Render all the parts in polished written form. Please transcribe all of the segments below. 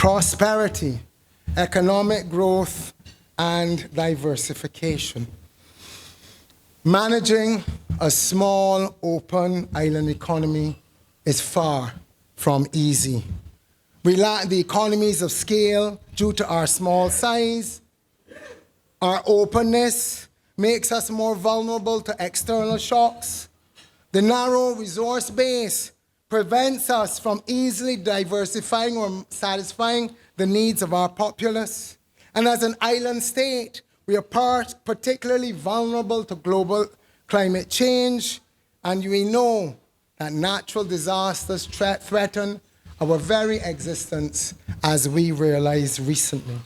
prosperity, economic growth, and diversification. Managing a small, open island economy is far from easy. We lack the economies of scale due to our small size. Our openness makes us more vulnerable to external shocks. The narrow resource base prevents us from easily diversifying or satisfying the needs of our populace. And as an island state, we are particularly vulnerable to global climate change, and we know that natural disasters threaten our very existence, as we realized recently.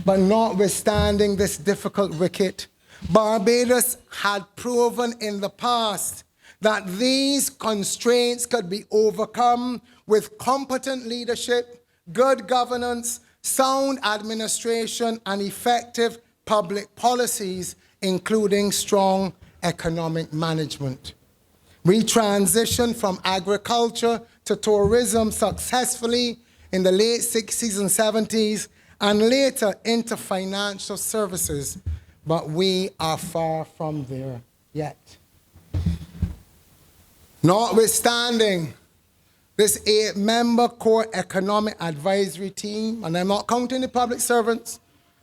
But notwithstanding this difficult wicket, Barbados had proven in the past that these constraints could be overcome with competent leadership, good governance, sound administration, and effective public policies, including strong economic management. We transitioned from agriculture to tourism successfully in the late 60s and 70s, and later into financial services, but we are far from there yet. Notwithstanding this 8-member core economic advisory team, and I'm not counting the public servants,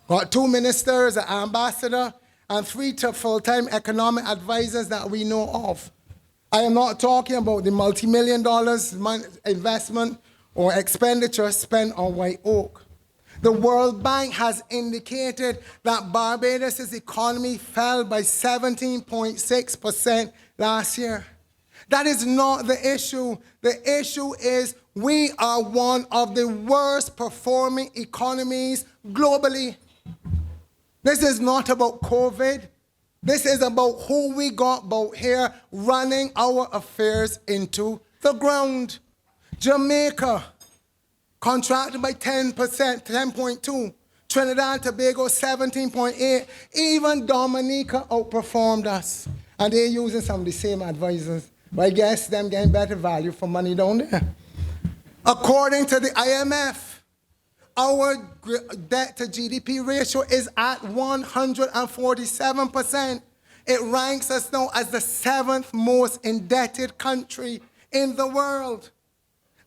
got 2 ministers, an ambassador, and 3 full-time economic advisors that we know of. I am not talking about the multi-million dollars investment or expenditure spent on White Oak. The World Bank has indicated that Barbados' economy fell by 17.6% last year. That is not the issue. The issue is we are one of the worst performing economies globally. This is not about COVID. This is about who we got about here running our affairs into the ground. Jamaica contracted by 10%, 10.2. Trinidad and Tobago, 17.8. Even Dominica outperformed us. And they're using some of the same advisors. But I guess them getting better value for money down there. According to the IMF, our debt to GDP ratio is at 147%. It ranks us now as the 7th most indebted country in the world.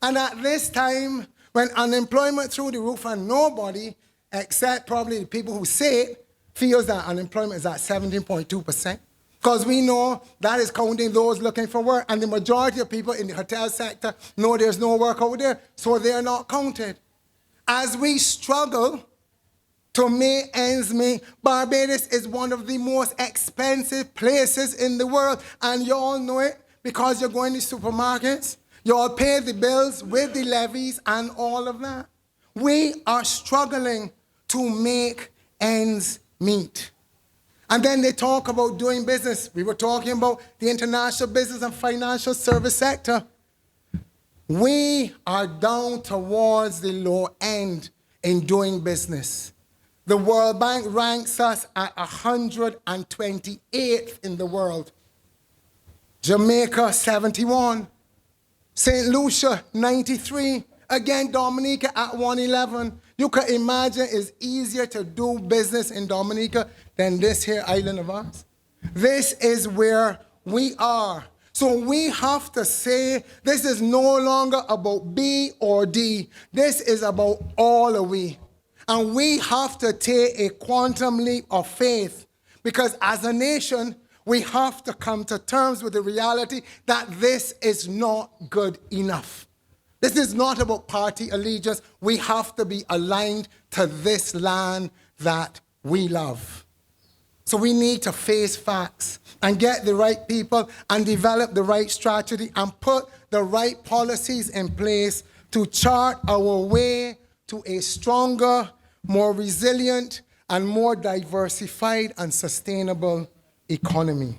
And at this time, when unemployment through the roof and nobody, except probably the people who say it, feels that unemployment is at 17.2%. Because we know that is counting those looking for work. And the majority of people in the hotel sector know there's no work out there, so they're not counted. As we struggle to make ends meet, Barbados is one of the most expensive places in the world. And you all know it because you're going to supermarkets. You all pay the bills with the levies and all of that. We are struggling to make ends meet. And then they talk about doing business. We were talking about the international business and financial service sector. We are down towards the low end in doing business. The World Bank ranks us at 128th in the world. Jamaica, 71. St. Lucia, 93. Again, Dominica at 111. You can imagine it's easier to do business in Dominica than this here island of ours. This is where we are. So we have to say this is no longer about B or D. This is about all of we. And we have to take a quantum leap of faith because as a nation, we have to come to terms with the reality that this is not good enough. This is not about party allegiance. We have to be aligned to this land that we love. So we need to face facts and get the right people and develop the right strategy and put the right policies in place to chart our way to a stronger, more resilient, and more diversified and sustainable economy.